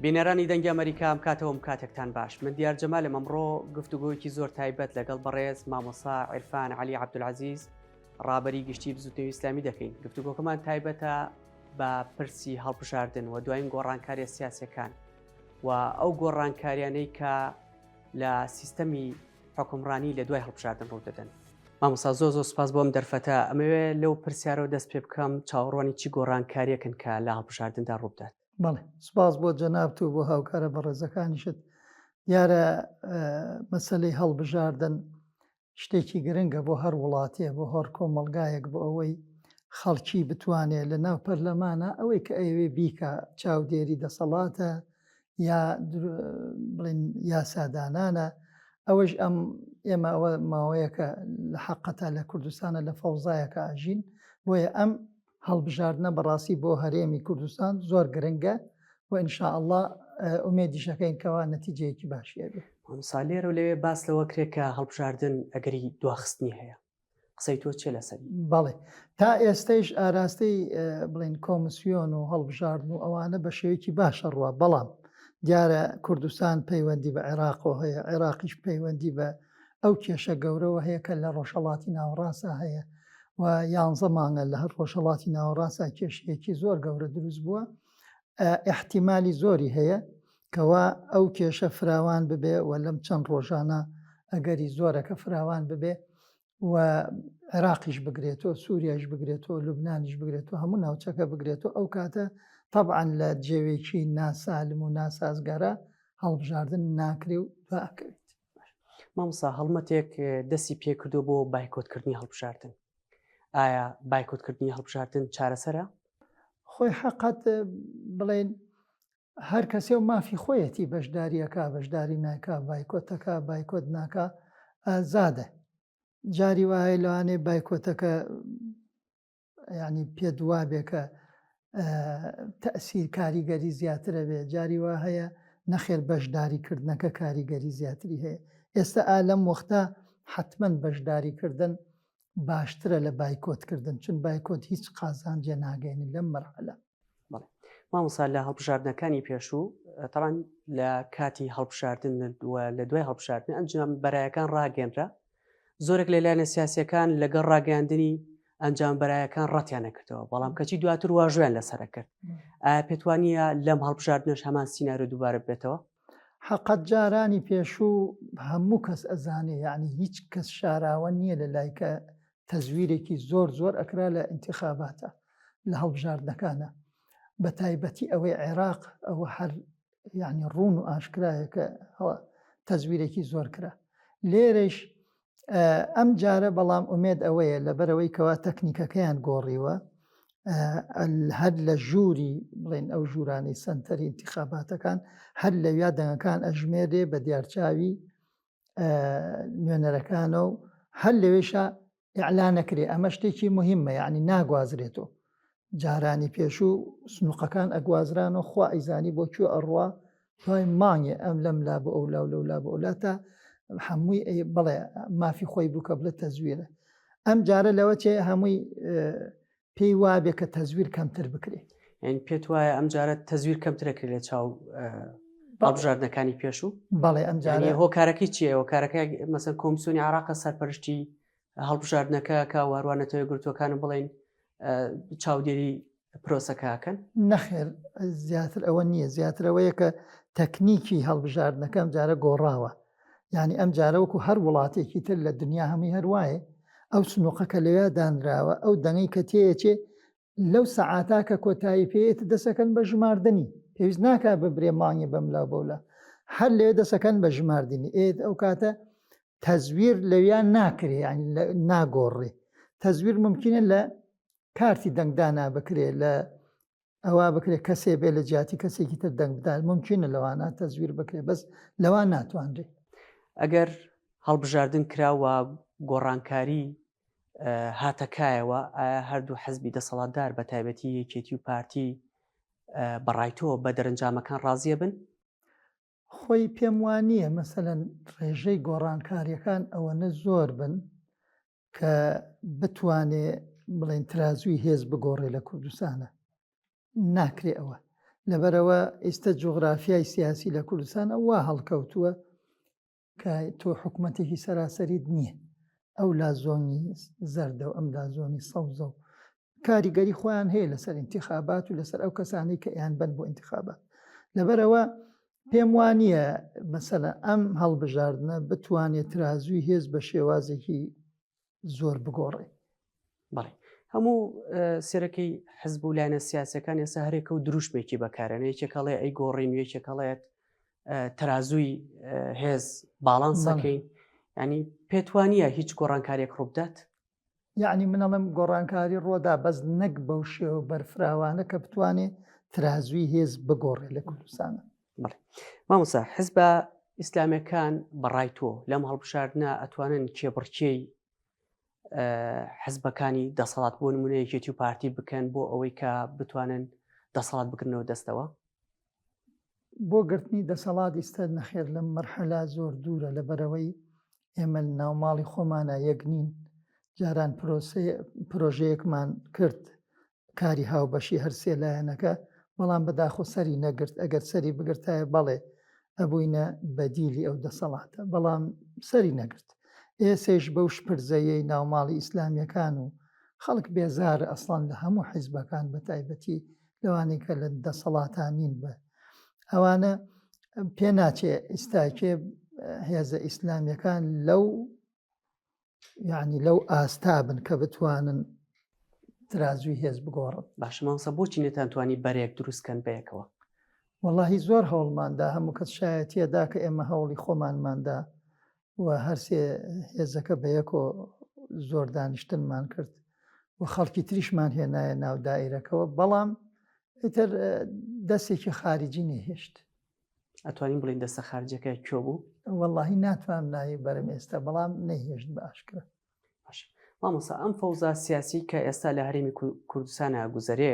بینەرانی دەنگی ئەمریکا ئەم کاتەوەم کاتێکتان باش من دیار جەمالم ئەمڕۆ گفتوگۆیەکی زۆر تایبەت لەگەڵ بەڕێز مامۆستا عیرفان عەلی عەبدولعەزیز ڕابەری گشتی بزوتنەوەی ئیسلامی دەکەین. گفتوگۆکەمان تایبەتە بە پرسی هەڵبژاردن و دوایین گۆڕانکاریە سیاسیەکان و ئەو گۆڕانکاریانەی کە لە سیستەمی حکومڕانی لە دوای هەڵبژاردن ڕوو دەدەن. مامۆستا زۆر سوپاس بۆم دەرفەتە ئەمەوێ لەو پرسیارەوە دەست پێ بکەم چاوەڕوانی چی گۆڕانکاریەکن کە لە هەڵبژاردندا ڕوو بدات. بەڵێ سپاس بۆ جەنابت و بۆ هاوکارە بە ڕێزەکانیشت. دیارە مەسەلەی هەڵبژاردن شتێکی گرنگە بۆ هەر وڵاتێ بۆ هەر کۆمەلگایەک بۆ ئەوەی خەڵکی بتوانێت لە ناو پەرلەمانە ئەوەی کە ئەوێ بیکە چاودێری دەسەڵاتە یا بڵین یاسادانانە ئەوەش ئێمە ئەوە ماوەیەکە لە حەقەتە لە کوردستانە لە فەوزایەکە ئاژین بۆیە ئەم هەڵبژاردنە بەڕاستی بۆ هەرێمی کوردستان زۆر گرنگە و ئینشاءالله ئومێدیشەکەین کەوا نەتیجەیەکی باشیە بێ. ساڵێرە و لەوێ باس لەوە کرێکە هەڵبژاردن ئەگەری دواخستنی هەیە قسەی تۆ چێ لەسەری؟ بەڵێ تا ئێستەیش ئاراستەی بڵین کۆمسیۆن و هەڵبژاردن و ئەوانە بە شێوەیەکی باشە ڕوە، بەڵام دیارە کوردستان پەیوەندی بە عێراقەوە هەیە، عێراقیش پەیوەندی بە ئەو کێشە گەورەوە هەیە کە لە ڕۆژهەڵاتی ناوەڕاستە هەیە و 11 مانگە لە هەر ڕۆژهەڵاتی ناوەڕاستە کێشەیەکی زۆر گەورە دروست بووە. احتیمالی زۆری هەیە کەوا ئەو کێشە فراوان ببێ و لەم چەند ڕۆژانە ئەگەری زۆرەکە فراوان ببێ و عێراقیش بگرێتەوە، سووریاش بگرێتەوە، لوبنانیش بگرێتەوە، هەموو ناوچەکە بگرێتەوە. ئەو کاتە طبعاً لە جێوێکی ناسالم و ناسازگارە هەڵبژاردن ناکرێ و دواکەوێت. مامۆستا هەڵمەتێک دەستی پێکردو بۆ بایکۆتکردنی هەڵبژاردن. ئایا بایکۆتکردنی هەڵبژاردن چارەسەرە؟ خۆی حقت بڵێن هەر کەسێ و مافی خۆیەتی بەشداریەکە بەشداری ناکە بایکۆتەکە بایکۆت ناکە ئازادە. جاری وایە لەوانێ بایکۆتەکە ینی پێدوابێکە تەئسیر کاریگەری زیاترە بێ، جاری وا هەیە نەخێر بەشداریکردنەکە کاریگەری زیاتری هەیە. ئێستا ئالەم وەختە حتمما بەشداریکردن باشترە لە بایکۆتکردن، چون بایکۆت هیچ قازانجێ ناگەێنی لەم مەرحەلە. مامۆستا لە هەڵبژاردنەکانی پێشوو تەڵەن لە کاتی هەڵبژاردن لە دوای هەڵبژاردن ئەنجام بەرایەکان ڕاگەێنرا، زۆرێک لەلایەنە سیاسیەکان لەگەڵ ڕاگەاندنی ئەنجام بەرایەکان ڕەتیان نەکردەوە، بەڵام کەچی دواتر واژویان لەسەر کرد. ئایا پێتوانیە لەم هەڵبژاردنەش هەمان سینارۆ دووبارە بێتەوە؟ حقت جارانی پێشوو هەموو کەس ئەزانێ، یعنی هیچ کەس شاراوە نییە لە لایکە تەزویرێکی زۆر ئەکرا لە ئینتیخاباتە لە هەڵبژاردنەکانە، بە تایبەتی ئەوەی عێراق ئەوە هەر یعنی ڕوون و ئاشکرایە کە تەزویرێکی زۆر کرا. لێرەش ئەم جارە بەڵام ئومێد ئەوەیە لەبەرەوەی کەوا تەکنیکەکەیان گۆڕیوە هەر لە ژووری بڵێن ئەو ژوورانی سەنتەری ئینتیخاباتەکان هەر لە ویا دەنگەکان ئەژمێرێ بە دیارچاوی نوێنەرەکانە و هەر لەوێشە ئیعلانەکرێ. ئەمە شتێکی مهمە، یعنی ناگوازرێتەوە. جارانی پێشوو سنووقەکان ئەگوازرانەوە خوا ئەیزانی بۆ کوێ ئەڕوا دوای مانگێ ئەم لەم لا بە ئەولا و لەولا بە ئەولا تا هەمووی بڵێ مافی خۆی بووکە بڵێ تەزویرە. ئەم جارە لەوە چێ هەمووی پێی وابێ کە تەزویر کەمتر بکرێ. یعنی پێت وایە ئەم جارە تەزویر کەمترەکرێت لە چاو هەڵبژاردنەکانی پێشوو؟ بەڵێ ئەم جارە هۆکارەکەی چییە؟ هۆکارەکە مەسەن کۆمسیۆنی عێراقە سەرپەرشتی هەڵبژاردنەکە کە واروانەتەوەی گرتوەکان بڵێن چاودێری پرۆسەکەکەن؟ نەخێر زیاتر ئەوە نییە، زیاترەوەیە کە تەکنیکی هەڵبژاردنەکەم جارە گۆڕاوە. یعنی ئەم جارە وەکو هەر وڵاتێکی تر لە دنیا هەمووی هەروایە ئەو سنووقەکە لەوێ دانراوە، ئەو دەنگی کە تێچێ لەو سەعاتا کە کۆتایی پێێت دەسەکەن بە ژماردننی، پێویست ناکات بە برێمانگی بەملا بەولا، هەر لێ دەسەکەن بە ژماردننی. ئەو کاتە تەزویر لەویان ناکرێ، ینی ناگۆڕێ. تەزویر ممکنە لە کارتی دەنگدانا بکرێ، لە ئەوە بکرێ کەسێ بێ لە جیاتی کەسێکی تر دەنگ بدات، ممکنە لەوانە تەزویر بکرێ، بەس لەوان ناتوانرێ. ئەگەر هەڵبژاردن کراوە گۆڕانکاری هاتەکایەوە، ئایا هەردوو حەزبی دەسەڵاتدار بە تایبەتی یەکێتی و پارتی بەڕایتەوە بە دەرەنجامەکان ڕازیە بن؟ خۆی پێم وانییە مەسەلەن ڕێژەی گۆڕانکاریەکان ئەوەنە زۆر بن کە بتوانێ بڵێن ترازوی هێز بگۆڕێ لە کوردستانە. ناکرێ ئەوە لەبەرەوە ئێستا جغرافیای سیاسی لە کوردستان وا هەڵکەوتووە کە تۆ حکوومەتێکی سەراسەریت نییە، ئەو لا زۆنی زەردە و ئەم لا زۆنی سەوزە و کاریگەری خۆیان هەیە لەسەر انتخابات و لەسەر ئەو کەسانی کە ئیان بن بۆ انتخابات. لەبەرەوە پێم وانە مەسەلە ئەم هەڵبژاردنە بتوانێت ترازوی هێز بە شێوازێکی زۆر بگۆڕێ. بەڵێ هەموو سێرەکەی حزب و لایەنە سیاسەکان ێستا هەرێکە و دروشمێکی بەکارێنە، یەکێکەڵێ ئەی گۆڕین، یەکێکەڵێت ترازووی هێز باڵانسەکەین، ینی پێتوانیە هیچ گۆڕانکاریەک ڕووبدات؟ یعنی منەڵم گۆڕانکاری ڕۆدا بەس نەک بەو شێوە بەرفراوانە کە بتوانێت ترازوی هێز بگۆڕێ لە کوردستانە. بڵێ مامۆستا حزبە ئیسلامیەکان بەڕای تۆ لەم هەڵبژاردنە ئەتوانن کێبڕکێی حزبەکانی دەسەڵات بۆ نمونە یەکێتی و پارتی بکەن بۆ ئەوەی کە بتوانن دەسەڵات بکردنەوە دەستەوە؟ بۆ گرتنی دەسەڵات ئێستا نەخێر لەم مەرحەلا زۆر دوورە، لەبەرەوەی ئێمە ناوماڵی خۆمانە یەک نین. جاران پرۆژەیەکمان کرد کاری هاوبەشی هەرسێ لایەنەکە، بەڵام بەداخۆ سەری نەگرت. ئەگەر سەری بگرتایە بەڵێ ئەبووینە بەدیلی ئەو دەسەڵاتە، بەڵام سەری نەگرت. ئێسێش بەو شپرزەیەی ناوماڵی ئیسلامیەکان و خەڵک بێزارە ئەسڵان لە هەموو حیزبەکان بە تایبەتی لەوانەی کە لە دەسەڵاتانین بە ئەوانە پێ ناچێ ئێستاکێ هێزە ئیسلامیەکان لەو ئاستا بن کە بتوانن ترازوی هێز بگۆڕن. باش مامۆستا بۆچی نێتانتوانی بەرێک دروستکەن بەیەکەوە؟ وەڵاهی زۆر هەوڵماندا، هەموو کەس شایەتیەدا کە ئێمە هەوڵی خۆمانماندا و هەرسێ هێزەکە بەیەکۆ زۆر دانیشتنمان کرد و خەڵکی تریشمان هێنایە ناو دائیرەکەوە، بەڵام ئیتر دەستێکی خارجی نەهێشت. ئەتوانین بڵین دەستە خارجەکە کوێ بوو؟ وەڵاهی ناتوانم ناوی بەرەم ئێستا، بەڵام نەهێشت بە ئاشکرا. مامۆستا ئەم فەوزا سیاسی کە ئێستا لە هەرێمی کوردستانە گوزەرێ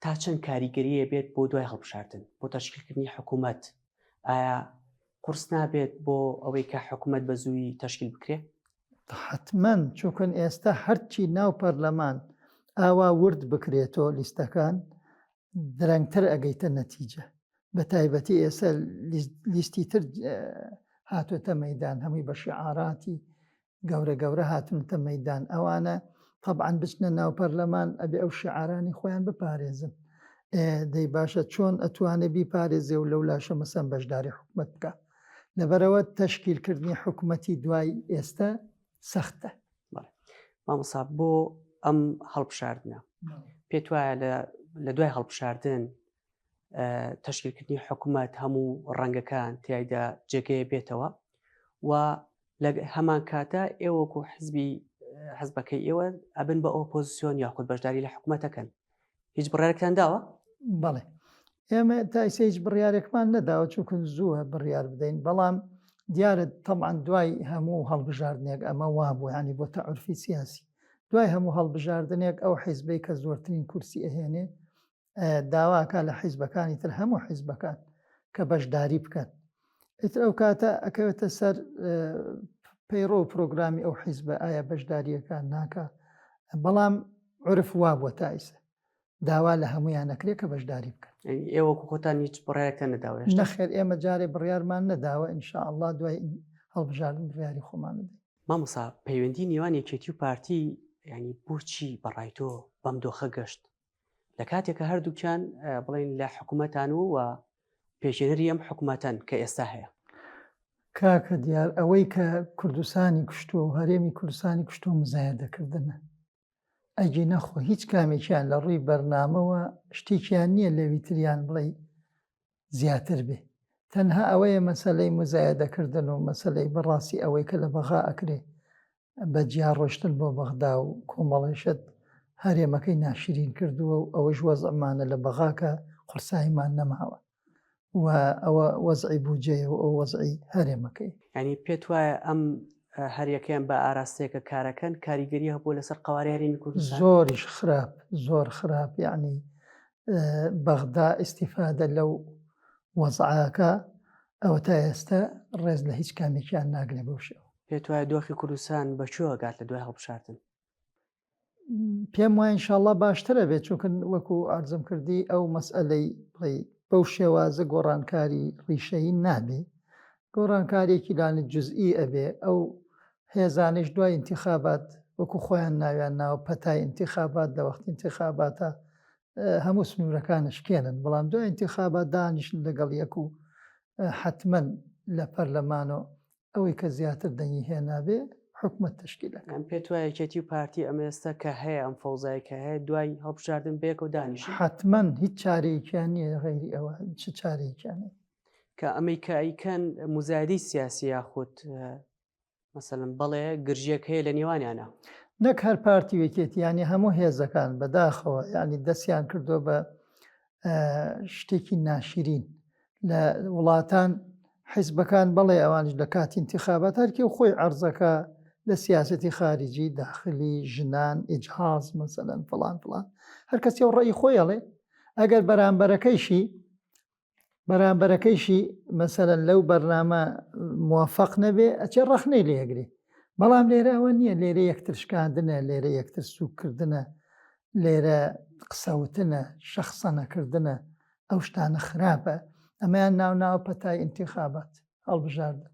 تا چەند کاریگەریە بێت بۆ دوای هەڵبژاردن بۆ تەشکیلکردنی حکوومەت؟ ئایا قورس نابێت بۆ ئەوەی کە حکوومەت بە زووی تەشکیل بکرێ؟ حتمەن، چونکە ئێستا هەرچی ناو پەرلەمان ئاوا ورد بکرێتەوە لیستەکان درەنگتر ئەگەیتە نەتیجە. بە تایبەتی ئێستا لیستی تر هاتوۆتە مەیدان، هەمووی بە شیعاراتی گەورە گەورە هاتونتە مەیدان. ئەوانە طبعاً بچنە ناو پەرلەمان ئەبێ ئەو شیعارانی خۆیان بپارێزن. دەی باشە چۆن ئەتوانێ بیپارێزێ و لەو لاشە مەسەن بەشداری حکوومەت بکە. لەبەرەوە تەشکیلکردنی حکوومەتی دوای ئێستا سەختە. مامۆستا بۆ ئەم هەڵبژاردنە پێت وایە لە دوای هەڵبژاردن تەشکیلکردنی حکوومەت هەموو ڕەنگەکان تیایدا جێگەیە بێتەوە و لە هەمان کاتە ئێوەکو حزبەکەی ئێوە ئەبن بە ئۆپۆزیسیۆن یاخود بەشداری لە حکوومەتەکەن، هیچ بڕیارێکتان داوە؟ بەڵێ ئێمە تا ئێستا هیچ بڕیارێکمان نەداوە، چونکە زووە بڕیار بدەین، بەڵام دیارە تەمعاً دوای هەموو هەڵبژاردنێک ئەمە وابوو، ینی بۆ تەعورفی سیاسی دوای هەموو هەڵبژاردنێک ئەو حیزبەی کە زۆرترین کورسی ئەهێنێ داواکە لە حیزبەکانی تر هەموو حیزبەکان کە بەشداری بکەن. ئیتر ئەو کاتە ئەکەوێتە سەر پەیڕۆ و پرۆگرامی ئەو حیزبە ئایا بەشداریەکان ناکە، بەڵام عورف وابووە تا ئێستا داوا لە هەمویان نەکرێت کە بەشداری بکەن. ئێوەکو خۆتان هیچ بڕیارێکتان نەداوە؟ نەخێر، ئێمە جارێ بڕیارمان نەداوە، ئینشاءالله دوای هەڵبژاردن بڕیاری خۆمان بدەین. مامۆستا پەیوەندی نێوان یەکێتی و پارتی ینی بۆچی بەڕای تۆ بەم دۆخە گەشت لە کاتێکە هەردووکیان بڵێن لە حکوومەتان و پێشێنەری ئەم حکوومەتان کە ئێستا هەیە؟ کاکە دیار ئەوەی کە کوردستانی کوشتووە و هەرێمی کوردستانی کوشتووە مزایەدەکردنە. ئەگی نەخۆ هیچ کامێکیان لە ڕووی بەرنامەوە شتێکیان نییە لەویتریان بڵێ زیاتر بێ. تەنها ئەوەیە مەسەلەی مزایەدەکردن و مەسەلەی بەڕاستی ئەوەی کە لە بەغا ئەکرێ بە جیا ڕۆشتن بۆ بەغدا و کۆمەڵێشت هەرێمەکەی ناشرین کردووە و ئەوەش وەزعمانە لە بەغاکە قورساییمان نەماوە و ئەوە وەزعی بوجێ و ئەو وەزعی هەرێمەکەی. ینی پێت وایە ئەم هەریەکەیان بە ئاراستەیەکە کارەکەن کاریگەری هەبوو لەسەر قەواری هەرێمی کوردستان؟ زۆریش خراپ، زۆر خراپ. یعنی بەغدا ئیستیفادە لەو وەزعاکە ئەوە تا ئێستا ڕێز لە هیچ کامێکیان ناگرێ بەو شێوە. پێت وایە دۆخی کوردستان بەچۆ ئەگات لە دوای هەڵبژاردن؟ پێم وایە ئینشاءڵڵا باشترە بێت چونکە وەکو ئارزم کردی ئەو مەسئلەی بڵێ بەو شێوازە گۆڕانکاری ڕیشەیی نابێ گۆڕانکارێکی لاەنە جزئی ئەبێ ئەو هێزانش دوای انتخابات وەکو خۆیان ناویان ناوە پەتای انتخابات لە وەختی انتخاباتە هەموو سنوورەکانە شکێنن بەڵام دوای انتخابات دانیشن لەگەڵ یەک و حتمما لە پەرلەمانەوە ئەوەی کە زیاتر دەنگی هێنابێ حکومەت تشکیلەکە ئەم پێت وایە یەکێتی و پارتی ئەمە ئێستا کە هەیە ئەم فەوزایی کە هەیە دوای هەڵبژاردن بێک و دانیشن حتمما هیچ چارەیەکیان نییە غەیری ئەوە چ چارەیەکیانێ کە ئەمریکاییکەن مزایدی سیاسی یاخود مثلەن بەڵێ گرژیەک هەیە لە نێوانیانە نەک هەر پارتی وەکێتی ینی هەموو هێزەکان بەداخەوە ینی دەستیان کردو بە شتێکی ناشرین لە وڵاتان حیزبەکان بەڵێ ئەوانش لە کاتی انتخابات هەرکی و خۆی عەرزەکە لە سیاسەتی خارجی داخلی ژنان ئیجهاز مەسەلەن فڵان هەر کەسی و ڕێی خۆیڵێ ئەگەر بەرامبەرەکەیشی مەسەلەن لەو بەرنامە موافق نەبێ ئەچێ ڕەخنەی لێگری بەڵام لێرە ئەوە نییە لێرە یەکتر شکاندنە لێرە یەکتر سوکردنە لێرە قسەوتنە شەخسەنەکردنە ئەو شتانە خراپە ئەمەیان ناو پەتای انتخابات هەڵبژاردن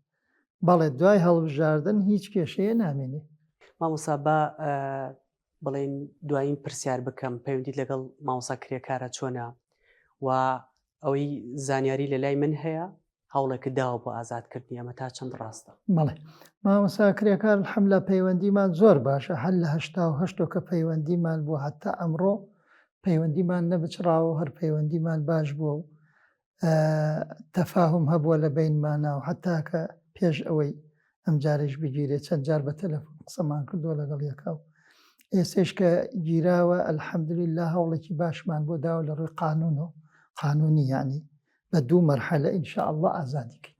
بەڵێ دوای هەڵبژاردن هیچ کێشەیە نامێنێ مامۆسا بە بڵێن دوایین پرسیار بکەم پەیوەندیت لەگەڵ مامۆسا کرێکارە چۆنە و ئەوەی زانیاری لە لای من هەیە هەوڵێکە داوە بۆ ئازادکردنی ئەمە تا چەند ڕاستە بەڵێ مامۆسا کرێکار حملە پەیوەندیمان زۆر باشە هەر لە هەشتا کە پەیوەندیمان بوو هەتا ئەمڕۆ پەیوەندیمان نەبچراوە هەر پەیوەندیمان باش بووە و تەفاهم هەبووە لە بینمانە و حتا کە پێش ئەوەی ئەم جارێش بگیرێت چەند جار بە تەلەفۆن قسەمان کردووە لەگەڵ یەکەو ئێستش کە گیراوە ئەلحەمدوللیلا هەوڵێکی باشمان بۆ داوە لە ڕووی قانونی ینی بە دوو مەرحەلە ئینشاءالله ئازادیکەین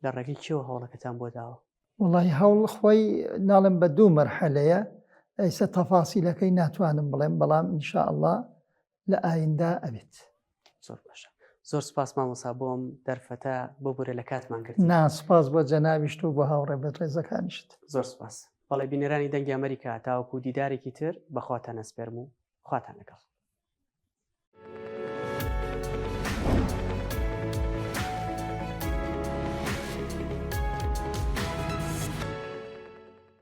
لە ڕێگەی کێوە هەوڵەکەتان بۆ داوە وڵی هەوڵ خۆی ناڵم بە دوو مەرحەلەیە ئەیسە تەفاسیلەکەی ناتوانم بڵێم بەڵام ئینشاءالله لە ئایندا ئەبێت زۆر باشە زۆر سپاس مامۆسا بۆم دەرفەتە بۆ بورە لە کاتمان کرد ناسپاس بۆ جەنابیشت و بە هاوڕێ بە ڕێزەکانیشت زۆر سپاس بەڵێ بینەرانی دەنگی ئەمریکا تاوەکو دیدارێکی تر بەخواتان ئەسپێرم و خواتان لەگەڵ